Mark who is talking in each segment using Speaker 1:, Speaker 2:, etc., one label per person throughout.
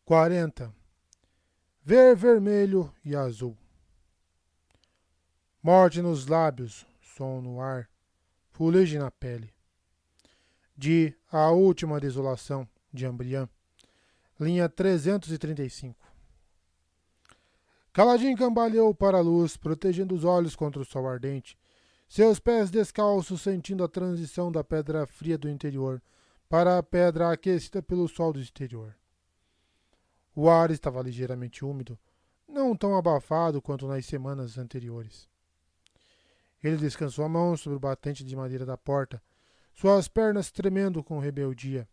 Speaker 1: 40. Ver vermelho e azul. Morte nos lábios, som no ar, fuligem na pele. De A Última Desolação, de Ambrian, linha 335. Kaladin cambaleou para a luz, protegendo os olhos contra o sol ardente, seus pés descalços sentindo a transição da pedra fria do interior para a pedra aquecida pelo sol do exterior. O ar estava ligeiramente úmido, não tão abafado quanto nas semanas anteriores. Ele descansou a mão sobre o batente de madeira da porta, suas pernas tremendo com rebeldia,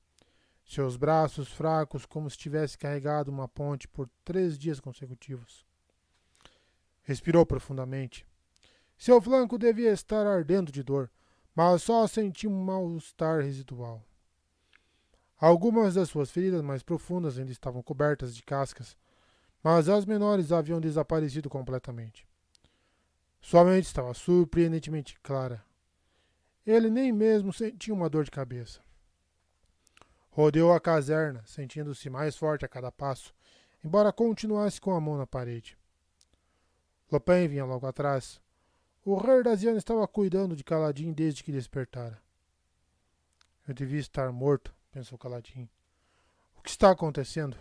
Speaker 1: seus braços fracos como se tivesse carregado uma ponte por 3 dias consecutivos. Respirou profundamente. Seu flanco devia estar ardendo de dor, mas só sentia um mal-estar residual. Algumas das suas feridas mais profundas ainda estavam cobertas de cascas, mas as menores haviam desaparecido completamente. Sua mente estava surpreendentemente clara. Ele nem mesmo sentia uma dor de cabeça. Rodeou a caserna, sentindo-se mais forte a cada passo, embora continuasse com a mão na parede. Lupin vinha logo atrás. O rei Daziano estava cuidando de Kaladin desde que despertara. Eu devia estar morto, pensou Kaladin. O que está acontecendo?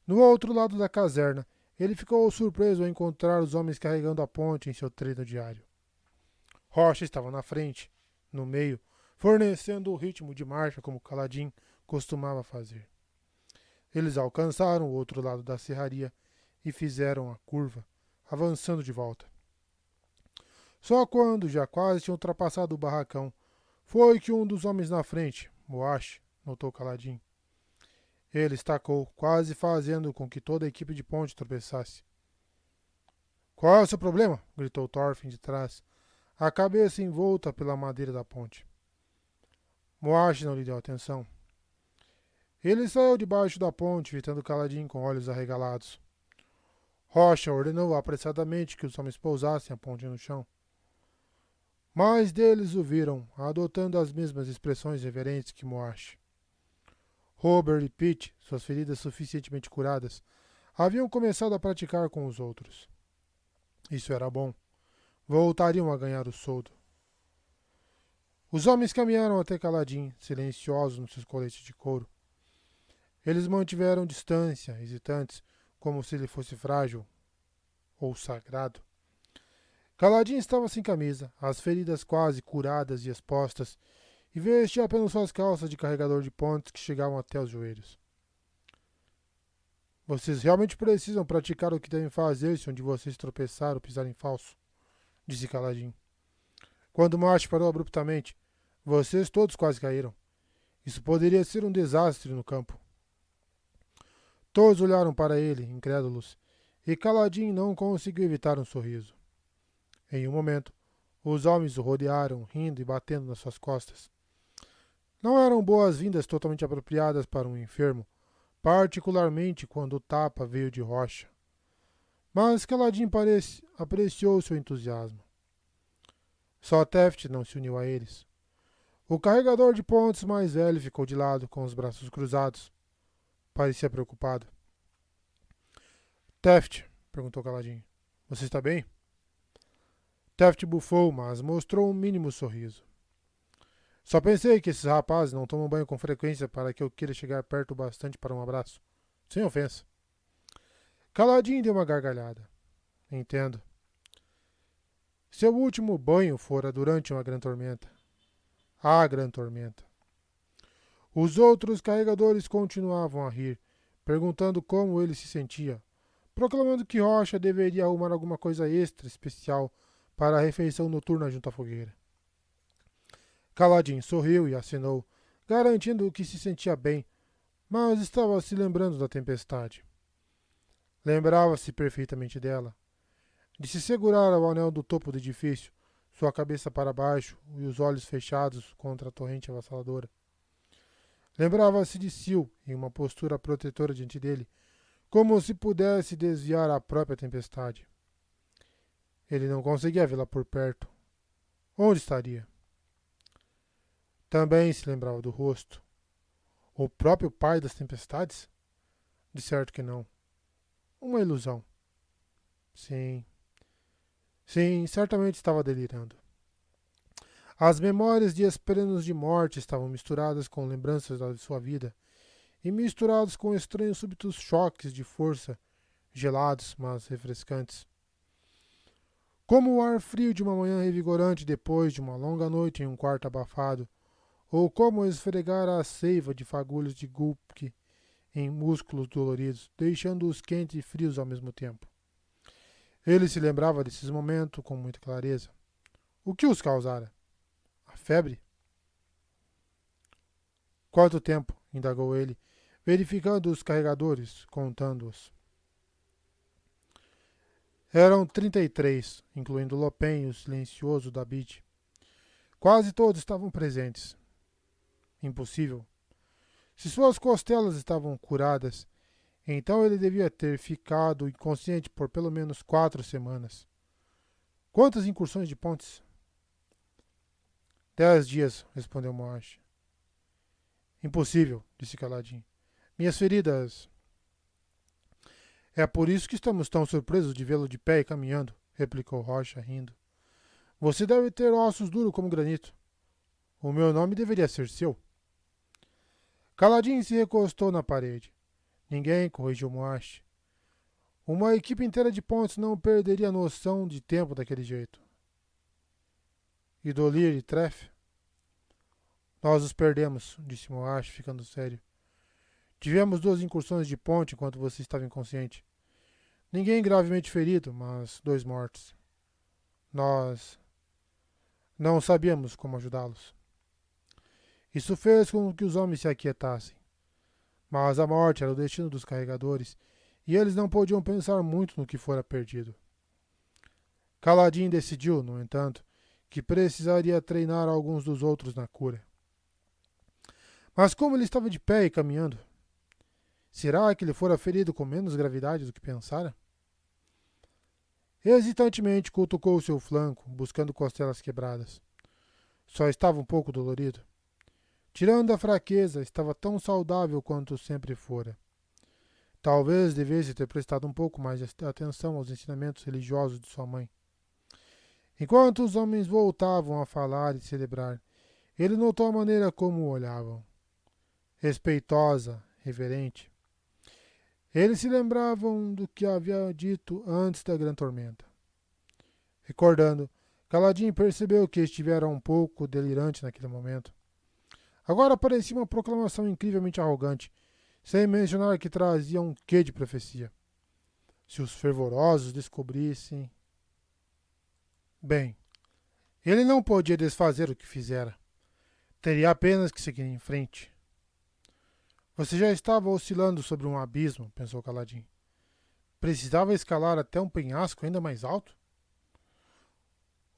Speaker 1: No outro lado da caserna, ele ficou surpreso ao encontrar os homens carregando a ponte em seu treino diário. Rocha estava na frente, no meio, fornecendo o ritmo de marcha como Kaladin costumava fazer. Eles alcançaram o outro lado da serraria e fizeram a curva, avançando de volta. Só quando já quase tinham ultrapassado o barracão, foi que um dos homens na frente, Moash, notou Kaladin. Ele estacou, quase fazendo com que toda a equipe de ponte tropeçasse. Qual é o seu problema? Gritou Thorfinn de trás, a cabeça envolta pela madeira da ponte. Moash não lhe deu atenção. Ele saiu debaixo da ponte, evitando Kaladin com olhos arregalados. Rocha ordenou apressadamente que os homens pousassem a ponte no chão. Mais deles o viram, adotando as mesmas expressões reverentes que Moash. Robert e Pete, suas feridas suficientemente curadas, haviam começado a praticar com os outros. Isso era bom. Voltariam a ganhar o soldo. Os homens caminharam até Kaladin, silenciosos nos seus coletes de couro. Eles mantiveram distância, hesitantes, como se ele fosse frágil ou sagrado. Kaladin estava sem camisa, as feridas quase curadas e expostas, e vestia apenas suas calças de carregador de pontes que chegavam até os joelhos. Vocês realmente precisam praticar o que devem fazer se um de vocês tropeçar ou pisar em falso, disse Kaladin. Quando Marsh parou abruptamente, vocês todos quase caíram. Isso poderia ser um desastre no campo. Todos olharam para ele, incrédulos, e Kaladin não conseguiu evitar um sorriso. Em um momento, os homens o rodearam, rindo e batendo nas suas costas. Não eram boas-vindas totalmente apropriadas para um enfermo, particularmente quando o tapa veio de Rocha. Mas Kaladin apreciou seu entusiasmo. Só Teft não se uniu a eles. O carregador de pontes mais velho ficou de lado, com os braços cruzados. Parecia preocupado. Teft, perguntou Kaladin, você está bem? Teft bufou, mas mostrou um mínimo sorriso. Só pensei que esses rapazes não tomam banho com frequência para que eu queira chegar perto o bastante para um abraço. Sem ofensa. Kaladin deu uma gargalhada. Entendo. Seu último banho fora durante uma grande tormenta. A grande tormenta. Os outros carregadores continuavam a rir, perguntando como ele se sentia, proclamando que Rocha deveria arrumar alguma coisa extra especial para a refeição noturna junto à fogueira. Kaladin sorriu e acenou, garantindo que se sentia bem, mas estava se lembrando da tempestade. Lembrava-se perfeitamente dela, de se segurar ao anel do topo do edifício, sua cabeça para baixo e os olhos fechados contra a torrente avassaladora. Lembrava-se de Sil em uma postura protetora diante dele, como se pudesse desviar a própria tempestade. Ele não conseguia vê-la por perto. Onde estaria? Também se lembrava do rosto. O próprio pai das tempestades? De certo que não. Uma ilusão. Sim. Sim, certamente estava delirando. As memórias de esperanças de morte estavam misturadas com lembranças da sua vida e misturadas com estranhos súbitos choques de força, gelados, mas refrescantes. Como o ar frio de uma manhã revigorante depois de uma longa noite em um quarto abafado, ou como esfregar a seiva de fagulhos de Gulpke em músculos doloridos, deixando-os quentes e frios ao mesmo tempo. Ele se lembrava desses momentos com muita clareza. O que os causara? A febre? Quanto tempo? Indagou ele, verificando os carregadores, contando-os. Eram 33, incluindo Lopen e o silencioso David. Quase todos estavam presentes. Impossível. Se suas costelas estavam curadas, então ele devia ter ficado inconsciente por pelo menos 4 semanas. Quantas incursões de pontes? 10 dias, respondeu Moash. Impossível, disse Caladinho. Minhas feridas. É por isso que estamos tão surpresos de vê-lo de pé e caminhando, replicou Rocha, rindo. Você deve ter ossos duros como granito. O meu nome deveria ser seu. Caladinho se recostou na parede. Ninguém corrigiu Moash. Uma equipe inteira de pontes não perderia a noção de tempo daquele jeito. E Dolir e Treff? Nós os perdemos, disse Moash, ficando sério. Tivemos 2 incursões de ponte enquanto você estava inconsciente. Ninguém gravemente ferido, mas 2 mortos. Nós não sabíamos como ajudá-los. Isso fez com que os homens se aquietassem. Mas a morte era o destino dos carregadores, e eles não podiam pensar muito no que fora perdido. Caladinho decidiu, no entanto, que precisaria treinar alguns dos outros na cura. Mas como ele estava de pé e caminhando? Será que ele fora ferido com menos gravidade do que pensara? Hesitantemente cutucou seu flanco, buscando costelas quebradas. Só estava um pouco dolorido. Tirando a fraqueza, estava tão saudável quanto sempre fora. Talvez devesse ter prestado um pouco mais de atenção aos ensinamentos religiosos de sua mãe. Enquanto os homens voltavam a falar e celebrar, ele notou a maneira como o olhavam. Respeitosa, reverente. Eles se lembravam do que havia dito antes da grande tormenta. Recordando, Caladinho percebeu que estivera um pouco delirante naquele momento. Agora parecia uma proclamação incrivelmente arrogante, sem mencionar que trazia um quê de profecia. Se os fervorosos descobrissem... Bem, ele não podia desfazer o que fizera. Teria apenas que seguir em frente. Você já estava oscilando sobre um abismo, pensou Caladinho. Precisava escalar até um penhasco ainda mais alto?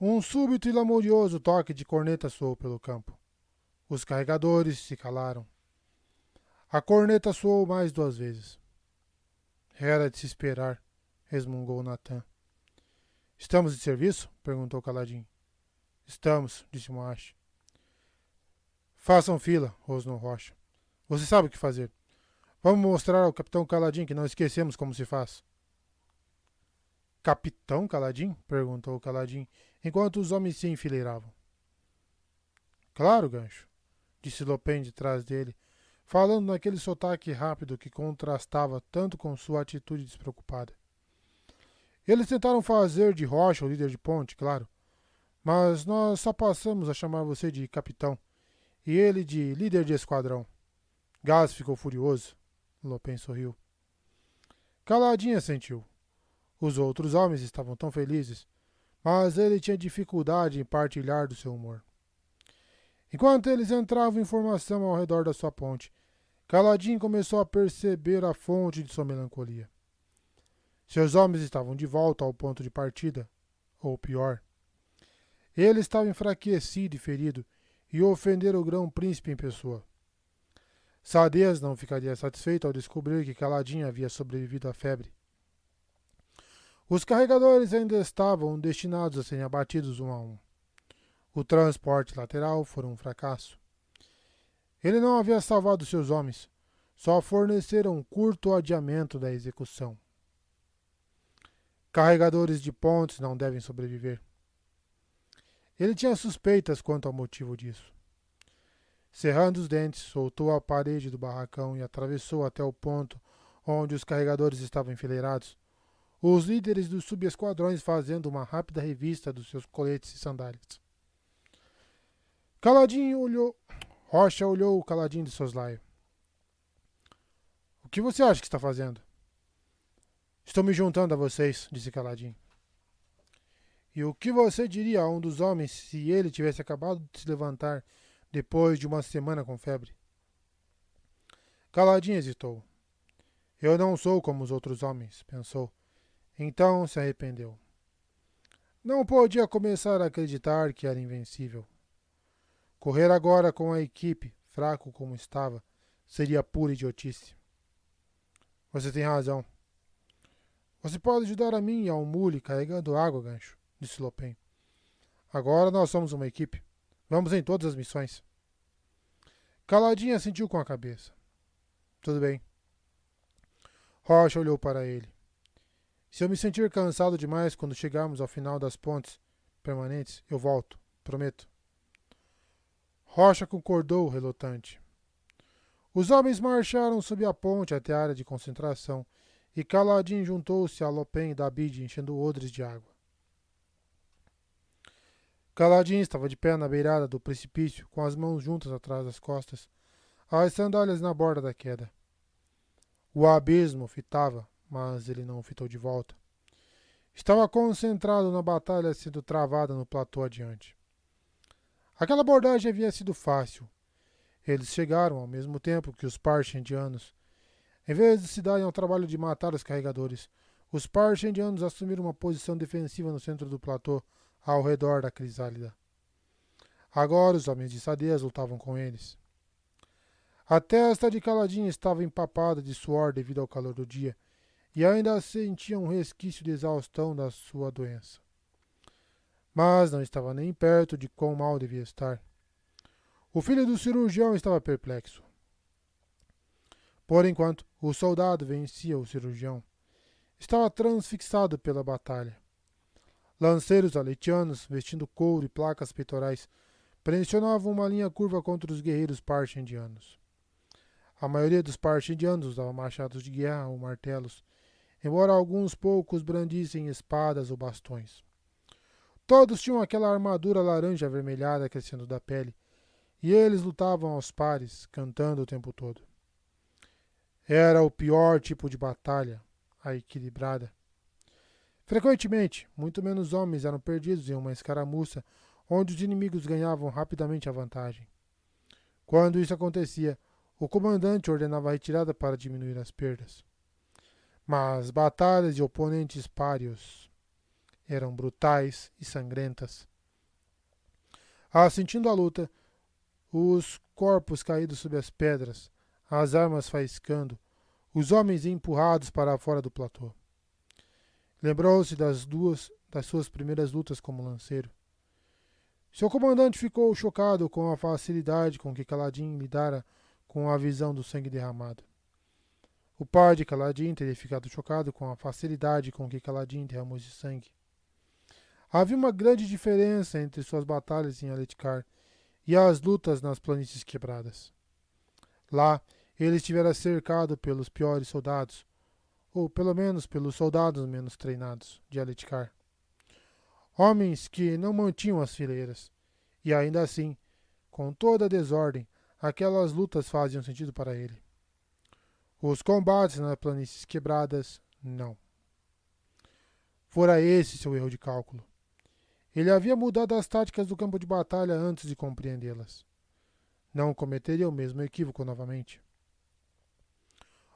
Speaker 1: Um súbito e lamorioso toque de corneta soou pelo campo. Os carregadores se calaram. A corneta soou mais 2 vezes. Era de se esperar, resmungou Natan. Estamos de serviço? Perguntou Caladinho. Estamos, disse Moash. Façam fila, rosnou Rocha. Você sabe o que fazer. Vamos mostrar ao Capitão Caladinho que não esquecemos como se faz. Capitão Caladinho? Perguntou Caladinho, enquanto os homens se enfileiravam. Claro, Gancho, disse Lopen de trás dele, falando naquele sotaque rápido que contrastava tanto com sua atitude despreocupada. Eles tentaram fazer de Rocha o líder de ponte, claro, mas nós só passamos a chamar você de capitão e ele de líder de esquadrão. Gás ficou furioso. Lopen sorriu. Caladinho assentiu. Os outros homens estavam tão felizes, mas ele tinha dificuldade em partilhar do seu humor. Enquanto eles entravam em formação ao redor da sua ponte, Caladinho começou a perceber a fonte de sua melancolia. Seus homens estavam de volta ao ponto de partida, ou pior. Ele estava enfraquecido e ferido, e ofendera o grão-príncipe em pessoa. Sadez não ficaria satisfeito ao descobrir que Caladinho havia sobrevivido à febre. Os carregadores ainda estavam destinados a serem abatidos um a um. O transporte lateral foi um fracasso. Ele não havia salvado seus homens, só forneceram um curto adiamento da execução. Carregadores de pontes não devem sobreviver. Ele tinha suspeitas quanto ao motivo disso. Cerrando os dentes, soltou a parede do barracão e atravessou até o ponto onde os carregadores estavam enfileirados, os líderes dos subesquadrões fazendo uma rápida revista dos seus coletes e sandálias. Rocha olhou o caladinho de soslaio. O que você acha que está fazendo? Estou me juntando a vocês, disse Caladinho. E o que você diria a um dos homens se ele tivesse acabado de se levantar depois de uma semana com febre? Caladinho hesitou. Eu não sou como os outros homens, pensou. Então se arrependeu. Não podia começar a acreditar que era invencível. Correr agora com a equipe, fraco como estava, seria pura idiotice. Você tem razão. Você pode ajudar a mim e ao mule carregando água, Gancho, disse Lopem. Agora nós somos uma equipe. Vamos em todas as missões. Caladinha assentiu com a cabeça. Tudo bem. Rocha olhou para ele. Se eu me sentir cansado demais quando chegarmos ao final das pontes permanentes, eu volto. Prometo. Rocha concordou, relutante. Os homens marcharam sob a ponte até a área de concentração e Caladinho juntou-se a Lopem e David enchendo odres de água. Caladinho estava de pé na beirada do precipício, com as mãos juntas atrás das costas, as sandálias na borda da queda. O abismo fitava, mas ele não fitou de volta. Estava concentrado na batalha sendo travada no platô adiante. Aquela abordagem havia sido fácil. Eles chegaram ao mesmo tempo que os Parche-indianos. Em vez de se darem ao trabalho de matar os carregadores, os Parche-indianos assumiram uma posição defensiva no centro do platô, ao redor da crisálida. Agora os homens de Sadeias lutavam com eles. A testa de Caladinho estava empapada de suor devido ao calor do dia, e ainda sentia um resquício de exaustão da sua doença. Mas não estava nem perto de quão mal devia estar. O filho do cirurgião estava perplexo. Por enquanto, o soldado vencia o cirurgião. Estava transfixado pela batalha. Lanceiros aletianos, vestindo couro e placas peitorais, pressionavam uma linha curva contra os guerreiros Parche-indianos. A maioria dos Parche-indianos usava machados de guerra ou martelos, embora alguns poucos brandissem espadas ou bastões. Todos tinham aquela armadura laranja avermelhada crescendo da pele, e eles lutavam aos pares, cantando o tempo todo. Era o pior tipo de batalha, a equilibrada. Frequentemente, muito menos homens eram perdidos em uma escaramuça onde os inimigos ganhavam rapidamente a vantagem. Quando isso acontecia, o comandante ordenava a retirada para diminuir as perdas. Mas batalhas de oponentes páreos eram brutais e sangrentas. Sentindo a luta, os corpos caídos sob as pedras, as armas faiscando, os homens empurrados para fora do platô. Lembrou-se das suas primeiras lutas como lanceiro. Seu comandante ficou chocado com a facilidade com que Caladinho lidara com a visão do sangue derramado. O pai de Caladinho teria ficado chocado com a facilidade com que Caladinho derramou esse sangue. Havia uma grande diferença entre suas batalhas em Aletkar e as lutas nas planícies quebradas. Lá, ele estivera cercado pelos piores soldados, ou pelo menos pelos soldados menos treinados, de Aletkar. Homens que não mantinham as fileiras, e ainda assim, com toda a desordem, aquelas lutas faziam sentido para ele. Os combates nas planícies quebradas, não. Fora esse seu erro de cálculo. Ele havia mudado as táticas do campo de batalha antes de compreendê-las. Não cometeria o mesmo equívoco novamente.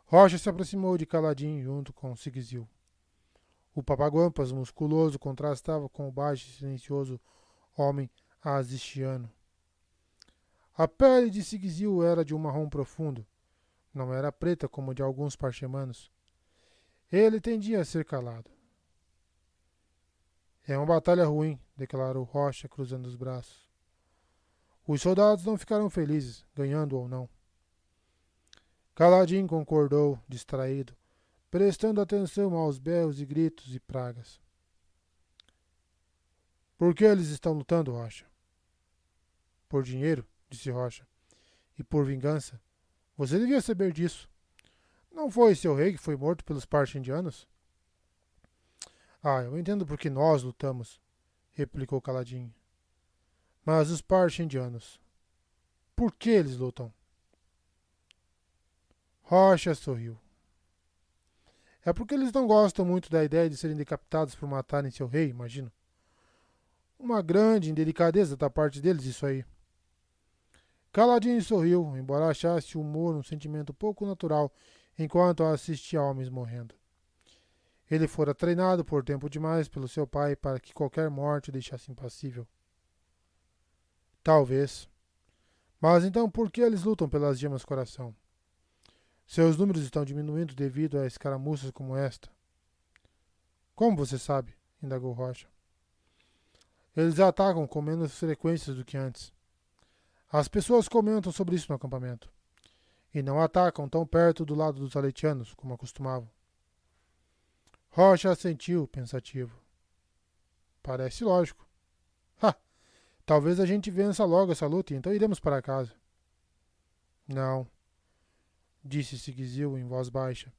Speaker 1: Rocha se aproximou de Caladinho junto com Sigizil. O papaguampas musculoso contrastava com o baixo e silencioso homem azistiano. A pele de Sigizil era de um marrom profundo. Não era preta como a de alguns parchemanos. Ele tendia a ser calado. É uma batalha ruim, declarou Rocha, cruzando os braços. Os soldados não ficaram felizes, ganhando ou não. Kaladin concordou, distraído, prestando atenção aos berros e gritos e pragas. Por que eles estão lutando, Rocha? Por dinheiro, disse Rocha. E por vingança? Você devia saber disso. Não foi seu rei que foi morto pelos Parchindianos? Ah, eu entendo por que nós lutamos, replicou Kaladin. Mas os Parchindianos, por que eles lutam? Rocha sorriu. É porque eles não gostam muito da ideia de serem decapitados por matarem seu rei, imagino. Uma grande indelicadeza da parte deles, isso aí. Kaladin sorriu, embora achasse o humor um sentimento pouco natural enquanto assistia homens morrendo. Ele fora treinado por tempo demais pelo seu pai para que qualquer morte o deixasse impassível. Talvez. Mas então por que eles lutam pelas gemas coração? Seus números estão diminuindo devido a escaramuças como esta. Como você sabe? Indagou Rocha. Eles atacam com menos frequência do que antes. As pessoas comentam sobre isso no acampamento. E não atacam tão perto do lado dos aletianos como acostumavam. Rocha assentiu, pensativo. Parece lógico. Ha! Talvez a gente vença logo essa luta e então iremos para casa. Não, disse Sigizil em voz baixa.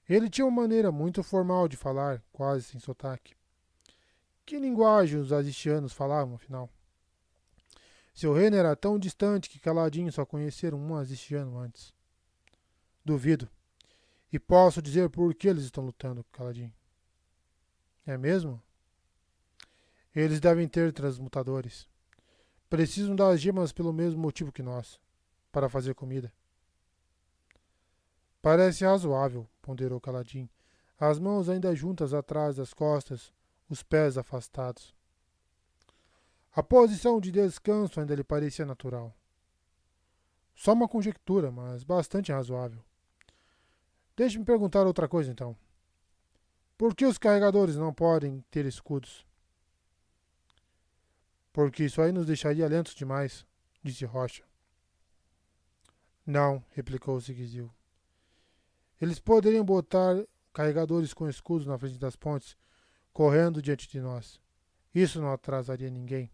Speaker 1: Ele tinha uma maneira muito formal de falar, quase sem sotaque. Que linguagem os azistianos falavam, afinal? Seu reino era tão distante que Kaladin só conhecera um azistiano antes. Duvido. E posso dizer por que eles estão lutando, Kaladin. É mesmo? Eles devem ter transmutadores. Precisam das gemas pelo mesmo motivo que nós, para fazer comida. Parece razoável, ponderou Kaladin, as mãos ainda juntas atrás das costas, os pés afastados. A posição de descanso ainda lhe parecia natural. Só uma conjectura, mas bastante razoável. Deixe-me perguntar outra coisa, então. Por que os carregadores não podem ter escudos? Porque isso aí nos deixaria lentos demais, disse Rocha. Não, replicou Sigizil. Eles poderiam botar carregadores com escudos na frente das pontes, correndo diante de nós. Isso não atrasaria ninguém.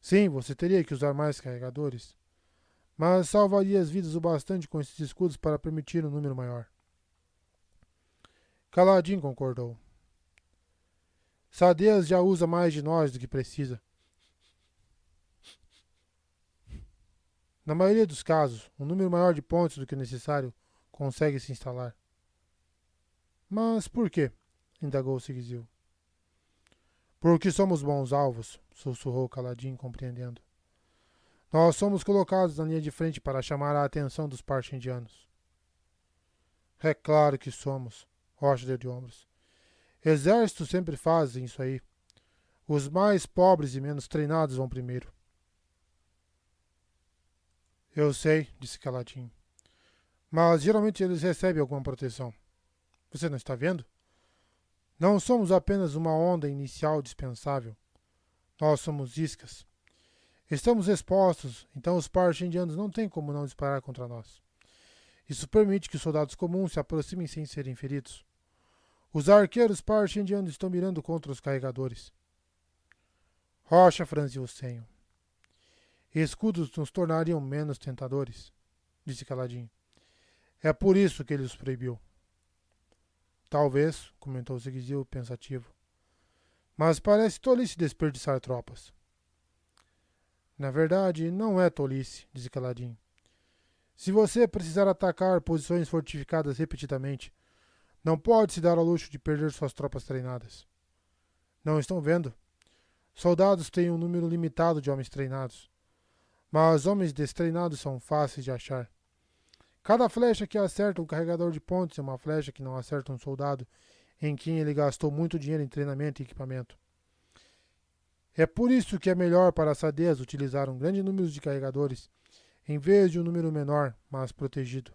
Speaker 1: Sim, você teria que usar mais carregadores, mas salvaria as vidas o bastante com esses escudos para permitir um número maior. Kaladin concordou. Sadeas já usa mais de nós do que precisa. Na maioria dos casos, um número maior de pontes do que necessário consegue se instalar. Mas por quê? Indagou Sigizil. Porque somos bons alvos, sussurrou Kaladin, compreendendo. Nós somos colocados na linha de frente para chamar a atenção dos Parchindianos. É claro que somos, Rocha deu de ombros. Exércitos sempre fazem isso aí. Os mais pobres e menos treinados vão primeiro. Eu sei, disse Kaladin. Mas geralmente eles recebem alguma proteção. Você não está vendo? Não somos apenas uma onda inicial dispensável. Nós somos iscas. Estamos expostos, então os Parchindianos não têm como não disparar contra nós. Isso permite que os soldados comuns se aproximem sem serem feridos. Os arqueiros Parchindianos estão mirando contra os carregadores. Rocha franziu o senho. Escudos nos tornariam menos tentadores, disse Kaladin. É por isso que ele os proibiu. Talvez, comentou Sigizil pensativo. Mas parece tolice desperdiçar tropas. Na verdade, não é tolice, disse Kaladin. Se você precisar atacar posições fortificadas repetidamente, não pode se dar ao luxo de perder suas tropas treinadas. Não estão vendo? Soldados têm um número limitado de homens treinados. Mas homens destreinados são fáceis de achar. Cada flecha que acerta um carregador de pontes é uma flecha que não acerta um soldado em quem ele gastou muito dinheiro em treinamento e equipamento. É por isso que é melhor para a Sadeas utilizar um grande número de carregadores, em vez de um número menor, mas protegido.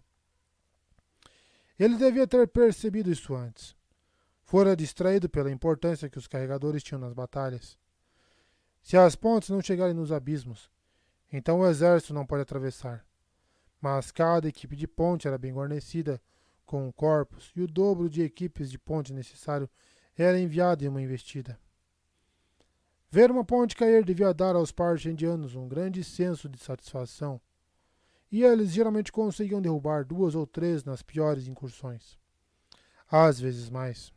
Speaker 1: Ele devia ter percebido isso antes. Fora distraído pela importância que os carregadores tinham nas batalhas. Se as pontes não chegarem nos abismos, então o exército não pode atravessar. mas cada equipe de ponte era bem guarnecida com corpos e o dobro de equipes de ponte necessário era enviado em uma investida. Ver uma ponte cair devia dar aos parchendianos um grande senso de satisfação, e eles geralmente conseguiam derrubar 2 ou 3 nas piores incursões. Às vezes mais.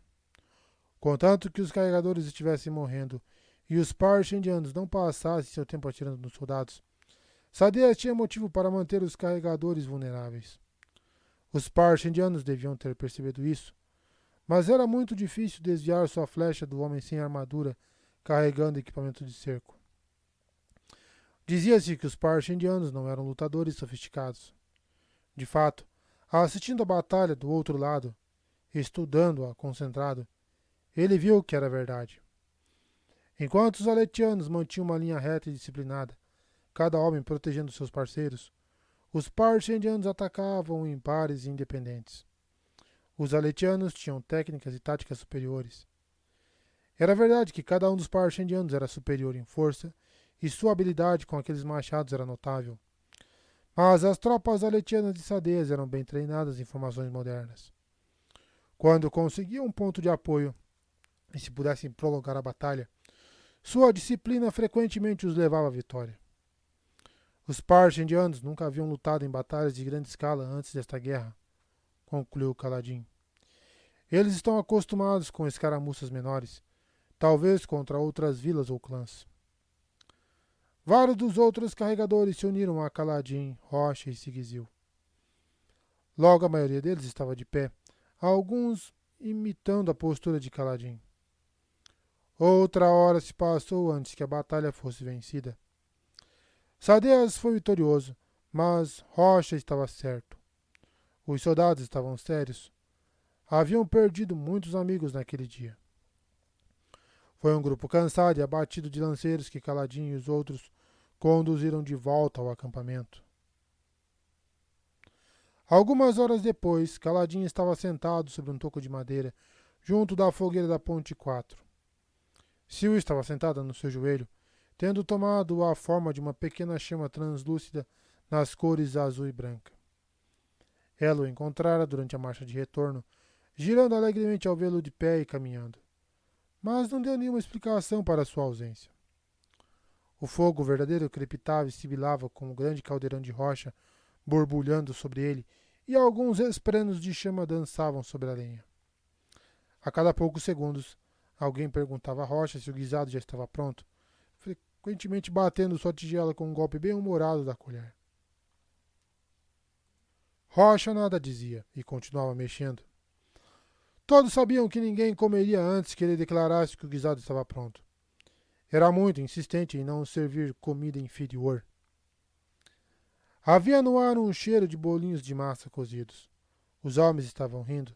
Speaker 1: Contanto que os carregadores estivessem morrendo e os parchendianos não passassem seu tempo atirando nos soldados, Sadeas tinha motivo para manter os carregadores vulneráveis. Os parchendianos deviam ter percebido isso, mas era muito difícil desviar sua flecha do homem sem armadura carregando equipamento de cerco. Dizia-se que os parchendianos não eram lutadores sofisticados. De fato, assistindo a batalha do outro lado, estudando-a concentrado, ele viu que era verdade. Enquanto os aletianos mantinham uma linha reta e disciplinada, cada homem protegendo seus parceiros, os parchendianos atacavam em pares independentes. Os aletianos tinham técnicas e táticas superiores. Era verdade que cada um dos parchendianos era superior em força e sua habilidade com aqueles machados era notável. Mas as tropas aletianas de Sadeas eram bem treinadas em formações modernas. Quando conseguiam um ponto de apoio e se pudessem prolongar a batalha, sua disciplina frequentemente os levava à vitória. Os parchendianos nunca haviam lutado em batalhas de grande escala antes desta guerra, concluiu Kaladin. Eles estão acostumados com escaramuças menores, talvez contra outras vilas ou clãs. Vários dos outros carregadores se uniram a Kaladin, Rocha e Sigizil. Logo a maioria deles estava de pé, alguns imitando a postura de Kaladin. Outra hora se passou antes que a batalha fosse vencida. Sadeas foi vitorioso, mas Rocha estava certo. Os soldados estavam sérios. Haviam perdido muitos amigos naquele dia. Foi um grupo cansado e abatido de lanceiros que Kaladin e os outros conduziram de volta ao acampamento. Algumas horas depois, Kaladin estava sentado sobre um toco de madeira, junto da fogueira da Ponte 4. Sil estava sentada no seu joelho, tendo tomado a forma de uma pequena chama translúcida nas cores azul e branca. Ela o encontrara durante a marcha de retorno, girando alegremente ao vê-lo de pé e caminhando. Mas não deu nenhuma explicação para sua ausência. O fogo verdadeiro crepitava e sibilava com um grande caldeirão de rocha borbulhando sobre ele, e alguns esprenos de chama dançavam sobre a lenha. A cada poucos segundos, alguém perguntava à rocha se o guisado já estava pronto, frequentemente batendo sua tigela com um golpe bem humorado da colher. Rocha nada dizia e continuava mexendo. Todos sabiam que ninguém comeria antes que ele declarasse que o guisado estava pronto. Era muito insistente em não servir comida inferior. Havia no ar um cheiro de bolinhos de massa cozidos. Os homens estavam rindo.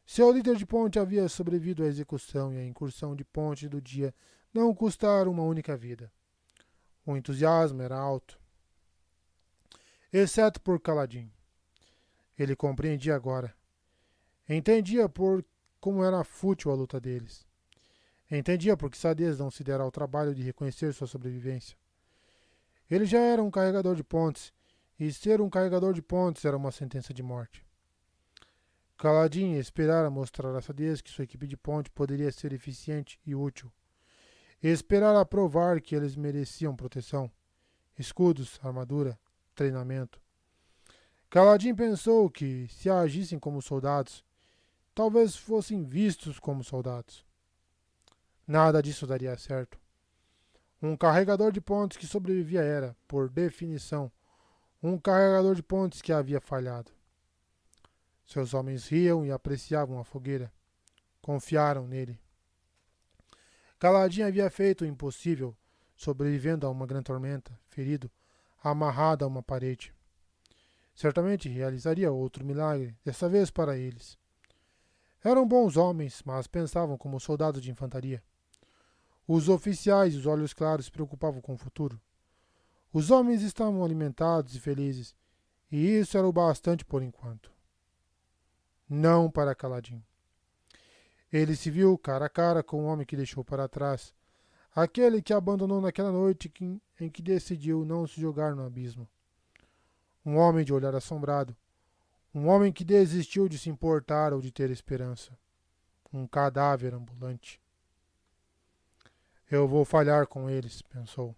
Speaker 1: Seu líder de ponte havia sobrevivido à execução e a incursão de ponte do dia não custaram uma única vida. O entusiasmo era alto. Exceto por Kaladin. Ele compreendia agora. Entendia por como era fútil a luta deles. Entendia por que Sadeas não se dera ao trabalho de reconhecer sua sobrevivência. Ele já era um carregador de pontes, e ser um carregador de pontes era uma sentença de morte. Kaladin esperara mostrar a Sadeas que sua equipe de ponte poderia ser eficiente e útil. Esperara provar que eles mereciam proteção, escudos, armadura, treinamento. Kaladin pensou que, se agissem como soldados, talvez fossem vistos como soldados. Nada disso daria certo. Um carregador de pontes que sobrevivia era, por definição, um carregador de pontes que havia falhado. Seus homens riam e apreciavam a fogueira. Confiaram nele. Kaladin havia feito o impossível, sobrevivendo a uma grande tormenta, ferido, amarrado a uma parede. Certamente realizaria outro milagre, dessa vez para eles. Eram bons homens, mas pensavam como soldados de infantaria. Os oficiais e os olhos claros se preocupavam com o futuro. Os homens estavam alimentados e felizes, e isso era o bastante por enquanto. Não para Kaladin. Ele se viu cara a cara com o homem que deixou para trás, aquele que abandonou naquela noite em que decidiu não se jogar no abismo. Um homem de olhar assombrado. Um homem que desistiu de se importar ou de ter esperança. Um cadáver ambulante. Eu vou falhar com eles, pensou.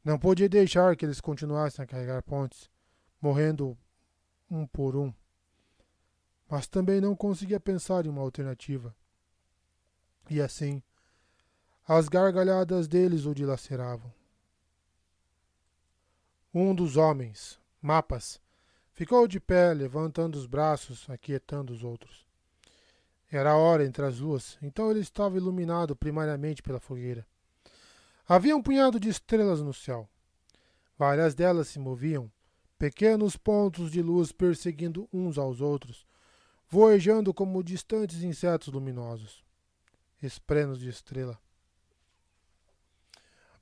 Speaker 1: Não podia deixar que eles continuassem a carregar pontes, morrendo um por um. Mas também não conseguia pensar em uma alternativa. E assim, as gargalhadas deles o dilaceravam. Um dos homens, Mapas, ficou de pé, levantando os braços, aquietando os outros. Era a hora entre as luas, então ele estava iluminado primariamente pela fogueira. Havia um punhado de estrelas no céu. Várias delas se moviam, pequenos pontos de luz perseguindo uns aos outros, voejando como distantes insetos luminosos. Esprenos de estrela.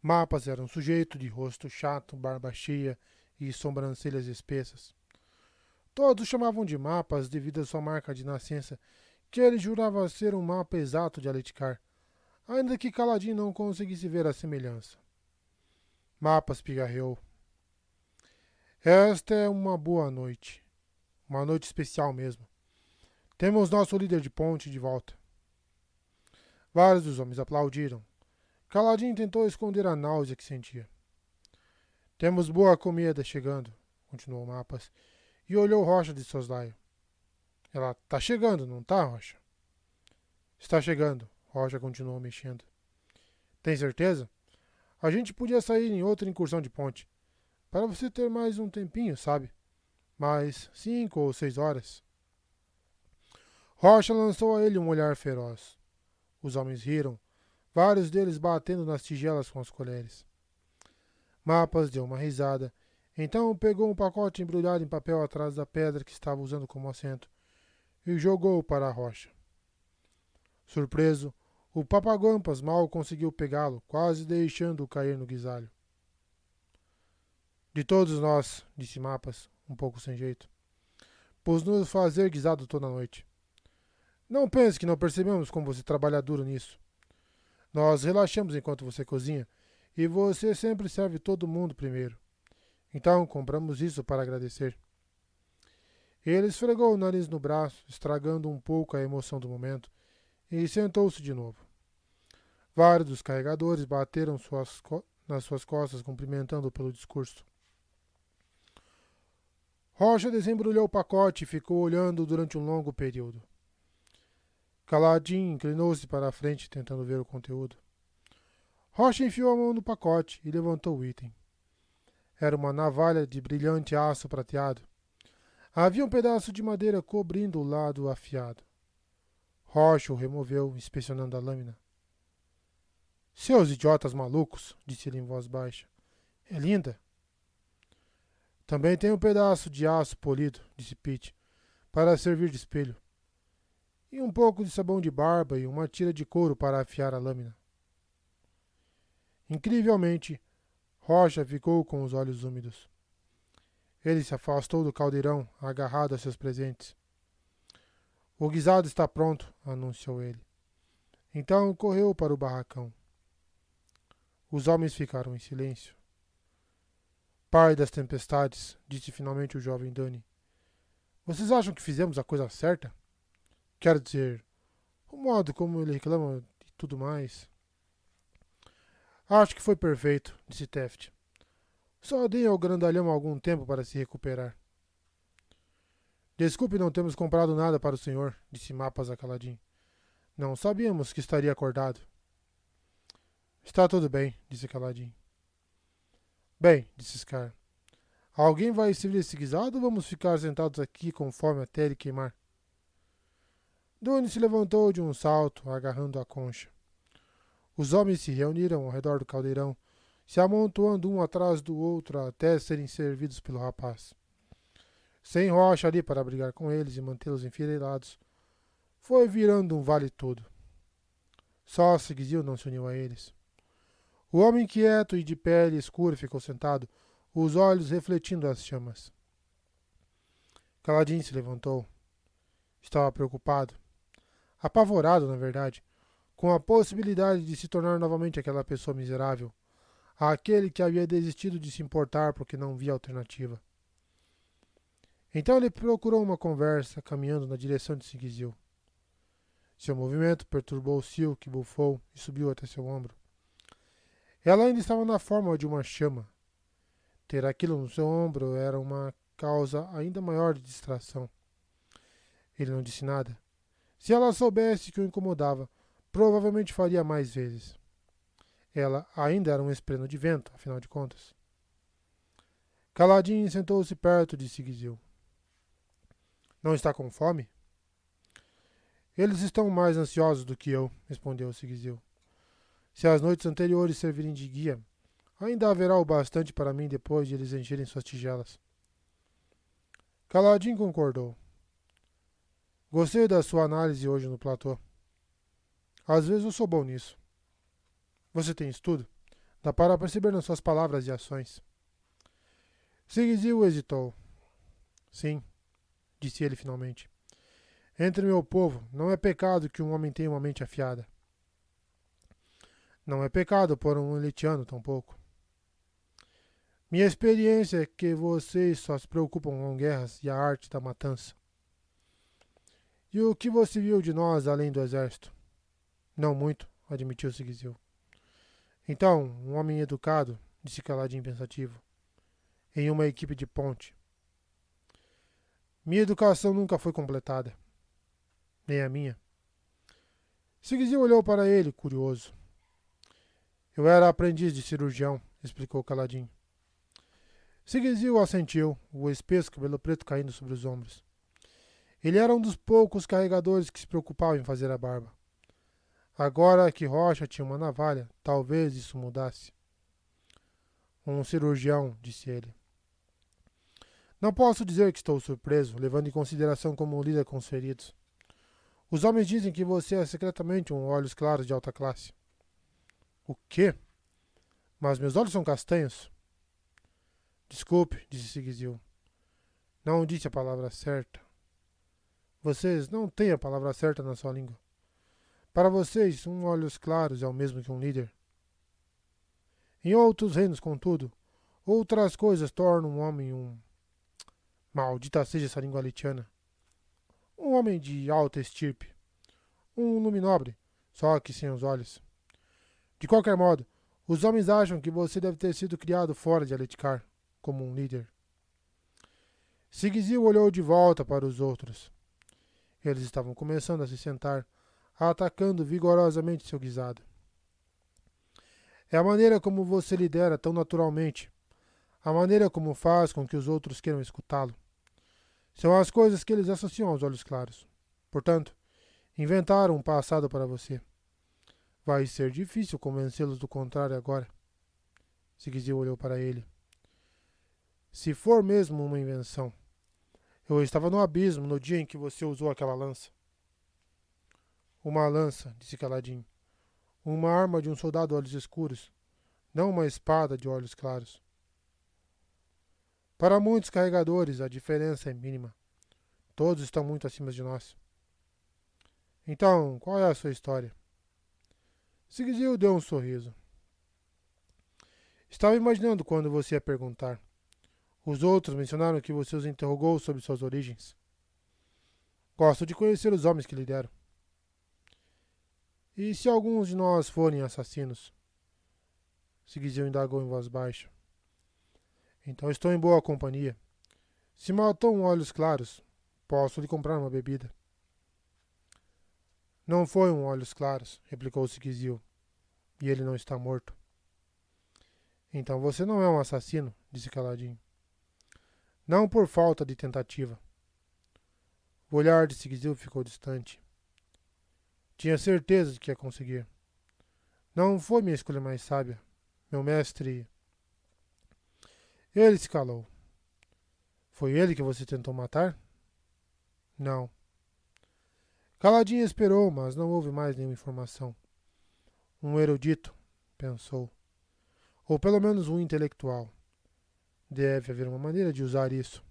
Speaker 1: Mapas era um sujeito de rosto chato, barba cheia e sobrancelhas espessas. Todos o chamavam de Mapas devido à sua marca de nascença, que ele jurava ser um mapa exato de Aletikar, ainda que Kaladin não conseguisse ver a semelhança. Mapas pigarreou. Esta é uma boa noite. Uma noite especial mesmo. Temos nosso líder de ponte de volta. Vários dos homens aplaudiram. Kaladin tentou esconder a náusea que sentia. Temos boa comida chegando, continuou Mapas, e olhou Rocha de soslaio. Ela tá chegando, não tá, Rocha? Está chegando, Rocha continuou mexendo. Tem certeza? A gente podia sair em outra incursão de ponte. Para você ter mais um tempinho, sabe? Mais 5 ou 6 horas. Rocha lançou a ele um olhar feroz. Os homens riram, vários deles batendo nas tigelas com as colheres. Mapas deu uma risada, então pegou um pacote embrulhado em papel atrás da pedra que estava usando como assento e jogou-o para a rocha. Surpreso, o Papaguampas mal conseguiu pegá-lo, quase deixando-o cair no guisalho. De todos nós, disse Mapas, um pouco sem jeito, pôs nos fazer guisado toda a noite. Não pense que não percebemos como você trabalha duro nisso. Nós relaxamos enquanto você cozinha, e você sempre serve todo mundo primeiro. Então compramos isso para agradecer. Ele esfregou o nariz no braço, estragando um pouco a emoção do momento, e sentou-se de novo. Vários dos carregadores bateram nas suas costas, cumprimentando-o pelo discurso. Rocha desembrulhou o pacote e ficou olhando durante um longo período. Kaladin inclinou-se para a frente, tentando ver o conteúdo. Rocha enfiou a mão no pacote e levantou o item. Era uma navalha de brilhante aço prateado. Havia um pedaço de madeira cobrindo o lado afiado. Rocha o removeu, inspecionando a lâmina. Seus idiotas malucos, disse ele em voz baixa. É linda. Também tem um pedaço de aço polido, disse Pete, para servir de espelho. E um pouco de sabão de barba e uma tira de couro para afiar a lâmina. Incrivelmente, Rocha ficou com os olhos úmidos. Ele se afastou do caldeirão, agarrado a seus presentes. O guisado está pronto, anunciou ele. Então correu para o barracão. Os homens ficaram em silêncio. Pai das tempestades, disse finalmente o jovem Dani. Vocês acham que fizemos a coisa certa? Quero dizer, o modo como ele reclama e tudo mais. Acho que foi perfeito, disse Teft. Só dei ao grandalhão algum tempo para se recuperar. Desculpe, não temos comprado nada para o senhor, disse Mapas a Kaladin. Não sabíamos que estaria acordado. Está tudo bem, disse Kaladin. Bem, disse Scar. Alguém vai servir esse guisado ou vamos ficar sentados aqui com fome até ele queimar? Dune se levantou de um salto, agarrando a concha. Os homens se reuniram ao redor do caldeirão, se amontoando um atrás do outro até serem servidos pelo rapaz. Sem Rocha ali para brigar com eles e mantê-los enfileirados, foi virando um vale todo. Só Sigizil não se uniu a eles. O homem quieto e de pele escura ficou sentado, os olhos refletindo as chamas. Kaladin se levantou. Estava preocupado. Apavorado, na verdade, com a possibilidade de se tornar novamente aquela pessoa miserável, aquele que havia desistido de se importar porque não via alternativa. Então ele procurou uma conversa, caminhando na direção de Sigizil. Seu movimento perturbou Sil, que bufou e subiu até seu ombro. Ela ainda estava na forma de uma chama. Ter aquilo no seu ombro era uma causa ainda maior de distração. Ele não disse nada. Se ela soubesse que o incomodava, provavelmente faria mais vezes. Ela ainda era um espleno de vento, afinal de contas. Caladinho sentou-se perto de Sigizil. Não está com fome? Eles estão mais ansiosos do que eu, respondeu Sigizil. Se as noites anteriores servirem de guia, ainda haverá o bastante para mim depois de eles encherem suas tigelas. Caladinho concordou. Gostei da sua análise hoje no platô. Às vezes eu sou bom nisso. Você tem estudo? Dá para perceber nas suas palavras e ações. Sigizil hesitou. Sim, disse ele finalmente. Entre meu povo, não é pecado que um homem tenha uma mente afiada. Não é pecado por um elitiano tampouco. Minha experiência é que vocês só se preocupam com guerras e a arte da matança. E o que você viu de nós além do exército? Não muito, admitiu Sigizil. Então, um homem educado, disse Caladinho pensativo, em uma equipe de ponte. Minha educação nunca foi completada. Nem a minha. Sigizil olhou para ele, curioso. Eu era aprendiz de cirurgião, explicou Caladinho. Sigizil assentiu, o espesso cabelo preto caindo sobre os ombros. Ele era um dos poucos carregadores que se preocupavam em fazer a barba. Agora que Rocha tinha uma navalha, talvez isso mudasse. Um cirurgião, disse ele. Não posso dizer que estou surpreso, levando em consideração como lida com os feridos. Os homens dizem que você é secretamente um olhos claros de alta classe. O quê? Mas meus olhos são castanhos. Desculpe, disse Sigizil. Não disse a palavra certa. Vocês não têm a palavra certa na sua língua. Para vocês, um olhos claros é o mesmo que um líder. Em outros reinos, contudo, outras coisas tornam um homem um... Maldita seja essa língua litiana. Um homem de alta estirpe. Um lume nobre, só que sem os olhos. De qualquer modo, os homens acham que você deve ter sido criado fora de Aletikar, como um líder. Sigizil olhou de volta para os outros. Eles estavam começando a se sentar, atacando vigorosamente seu guisado. É a maneira como você lidera tão naturalmente, a maneira como faz com que os outros queiram escutá-lo. São as coisas que eles associam aos olhos claros. Portanto, inventaram um passado para você. Vai ser difícil convencê-los do contrário agora. Sigizil olhou para ele. Se for mesmo uma invenção. Eu estava no abismo no dia em que você usou aquela lança. Uma lança, disse Caladinho. Uma arma de um soldado olhos escuros, não uma espada de olhos claros. Para muitos carregadores, a diferença é mínima. Todos estão muito acima de nós. Então, qual é a sua história? Sigizil deu um sorriso. Estava imaginando quando você ia perguntar. Os outros mencionaram que você os interrogou sobre suas origens. Gosto de conhecer os homens que lideram. E se alguns de nós forem assassinos? Sigizil indagou em voz baixa. Então estou em boa companhia. Se matou um olhos claros, posso lhe comprar uma bebida. Não foi um olhos claros, replicou Sigizil. E ele não está morto. Então você não é um assassino, disse Caladinho. Não por falta de tentativa. O olhar de Sigizil ficou distante. Tinha certeza de que ia conseguir. Não foi minha escolha mais sábia. Meu mestre... Ele se calou. Foi ele que você tentou matar? Não. Caladinho esperou, mas não houve mais nenhuma informação. Um erudito, pensou. Ou pelo menos um intelectual. Deve haver uma maneira de usar isso.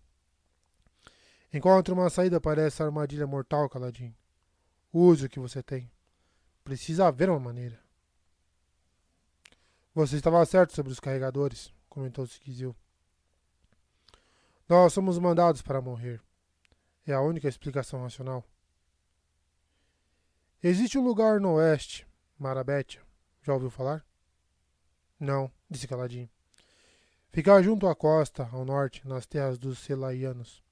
Speaker 1: Encontre uma saída para essa armadilha mortal, Caladinho. Use o que você tem. Precisa haver uma maneira. Você estava certo sobre os carregadores, comentou Sigizil. Nós somos mandados para morrer. É a única explicação racional. Existe um lugar no oeste, Marabetia. Já ouviu falar? Não, disse Caladinho. Fica junto à costa, ao norte, nas terras dos Selaianos.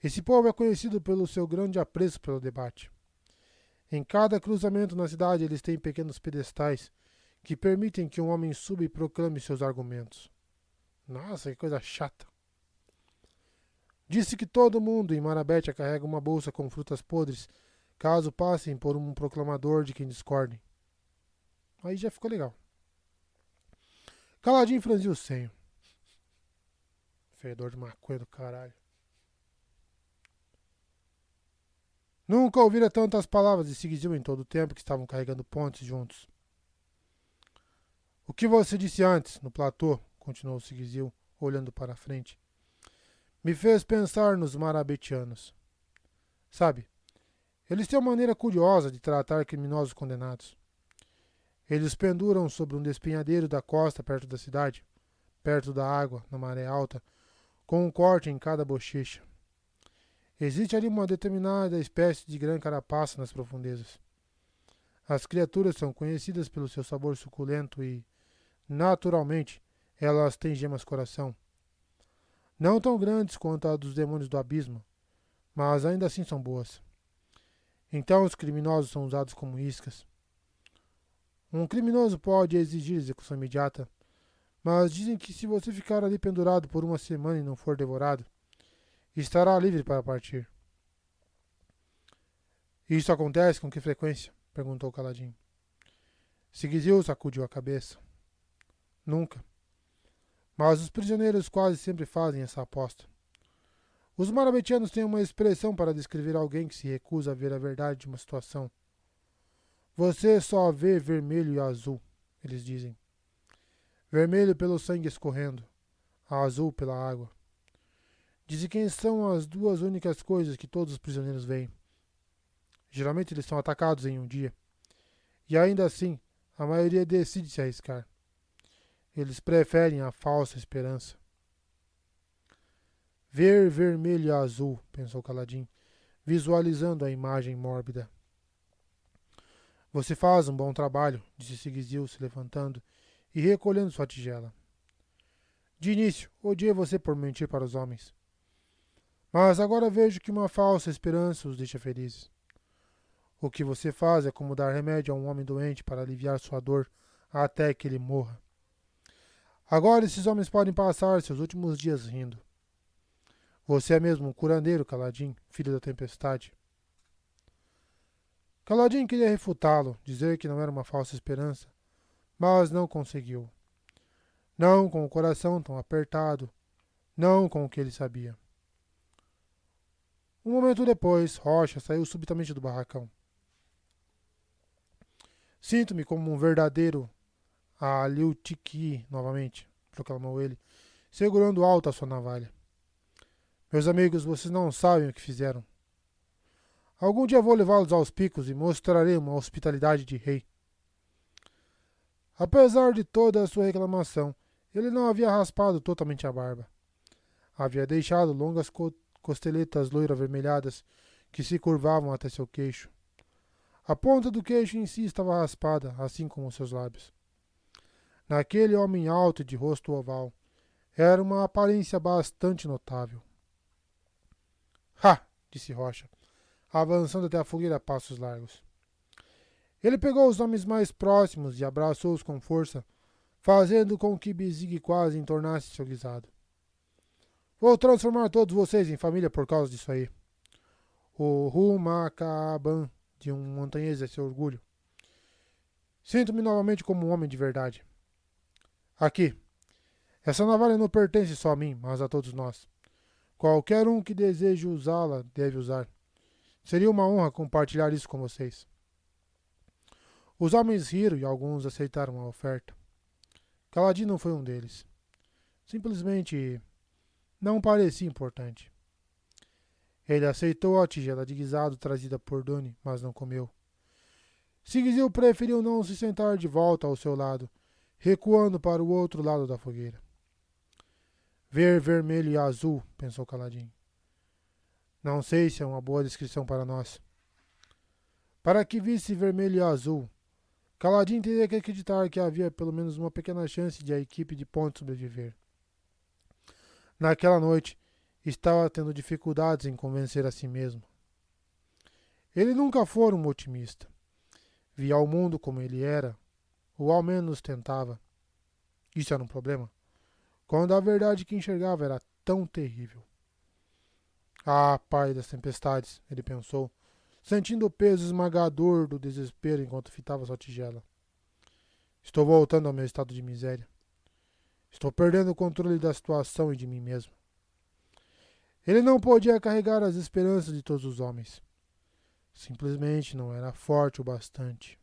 Speaker 1: Esse povo é conhecido pelo seu grande apreço pelo debate. Em cada cruzamento na cidade eles têm pequenos pedestais que permitem que um homem suba e proclame seus argumentos. Nossa, que coisa chata. Disse que todo mundo em Marabetia carrega uma bolsa com frutas podres, caso passem por um proclamador de quem discordem. Aí já ficou legal. Caladinho franziu o senho. Fedor de maconha do caralho. Nunca ouvira tantas palavras de Sigizil em todo o tempo que estavam carregando pontes juntos. O que você disse antes, no platô, continuou Sigizil, olhando para a frente, me fez pensar nos marabetianos. Sabe, eles têm uma maneira curiosa de tratar criminosos condenados. Eles penduram sobre um despenhadeiro da costa perto da cidade, perto da água, na maré alta, com um corte em cada bochecha. Existe ali uma determinada espécie de grã carapaça nas profundezas. As criaturas são conhecidas pelo seu sabor suculento e, naturalmente, elas têm gemas coração. Não tão grandes quanto a dos demônios do abismo, mas ainda assim são boas. Então os criminosos são usados como iscas. Um criminoso pode exigir execução imediata, mas dizem que se você ficar ali pendurado por uma semana e não for devorado, estará livre para partir. Isso acontece com que frequência? Perguntou Caladinho. Sigizil sacudiu a cabeça. Nunca. Mas os prisioneiros quase sempre fazem essa aposta. Os marabetianos têm uma expressão para descrever alguém que se recusa a ver a verdade de uma situação. Você só vê vermelho e azul, eles dizem. Vermelho pelo sangue escorrendo, azul pela água. Dizem que são as duas únicas coisas que todos os prisioneiros veem. Geralmente eles são atacados em um dia. E ainda assim, a maioria decide se arriscar. Eles preferem a falsa esperança. Ver vermelho e azul, pensou Caladinho, visualizando a imagem mórbida. Você faz um bom trabalho, disse Sigizil, se levantando e recolhendo sua tigela. De início, odiei você por mentir para os homens. Mas agora vejo que uma falsa esperança os deixa felizes. O que você faz é como dar remédio a um homem doente para aliviar sua dor até que ele morra. Agora esses homens podem passar seus últimos dias rindo. Você é mesmo um curandeiro, Caladinho, filho da tempestade. Caladinho queria refutá-lo, dizer que não era uma falsa esperança, mas não conseguiu. Não com o coração tão apertado, não com o que ele sabia. Um momento depois, Rocha saiu subitamente do barracão. Sinto-me como um verdadeiro Aliutiqui novamente, proclamou ele, segurando alto a sua navalha. Meus amigos, vocês não sabem o que fizeram. Algum dia vou levá-los aos picos e mostrarei uma hospitalidade de rei. Apesar de toda a sua reclamação, ele não havia raspado totalmente a barba. Havia deixado longas costeletas loiro-avermelhadas que se curvavam até seu queixo. A ponta do queixo em si estava raspada, assim como seus lábios. Naquele homem alto e de rosto oval, era uma aparência bastante notável. Ha! Disse Rocha, avançando até a fogueira a passos largos. Ele pegou os homens mais próximos e abraçou-os com força, fazendo com que Bizig quase entornasse seu guisado. Vou transformar todos vocês em família por causa disso aí. O Rumacaban de um montanhês é seu orgulho. Sinto-me novamente como um homem de verdade. Aqui. Essa navalha não pertence só a mim, mas a todos nós. Qualquer um que deseje usá-la deve usar. Seria uma honra compartilhar isso com vocês. Os homens riram e alguns aceitaram a oferta. Caladinho não foi um deles. Simplesmente não parecia importante. Ele aceitou a tigela de guisado trazida por Doni, mas não comeu. Sigizil preferiu não se sentar de volta ao seu lado, recuando para o outro lado da fogueira. Ver vermelho e azul, pensou Kaladin. Não sei se é uma boa descrição para nós. Para que visse vermelho e azul, Kaladin teria que acreditar que havia pelo menos uma pequena chance de a equipe de ponte sobreviver. Naquela noite, estava tendo dificuldades em convencer a si mesmo. Ele nunca fora um otimista. Via o mundo como ele era, ou ao menos tentava. Isso era um problema, quando a verdade que enxergava era tão terrível. Ah, pai das tempestades, ele pensou, sentindo o peso esmagador do desespero enquanto fitava sua tigela. Estou voltando ao meu estado de miséria. Estou perdendo o controle da situação e de mim mesmo. Ele não podia carregar as esperanças de todos os homens. Simplesmente não era forte o bastante.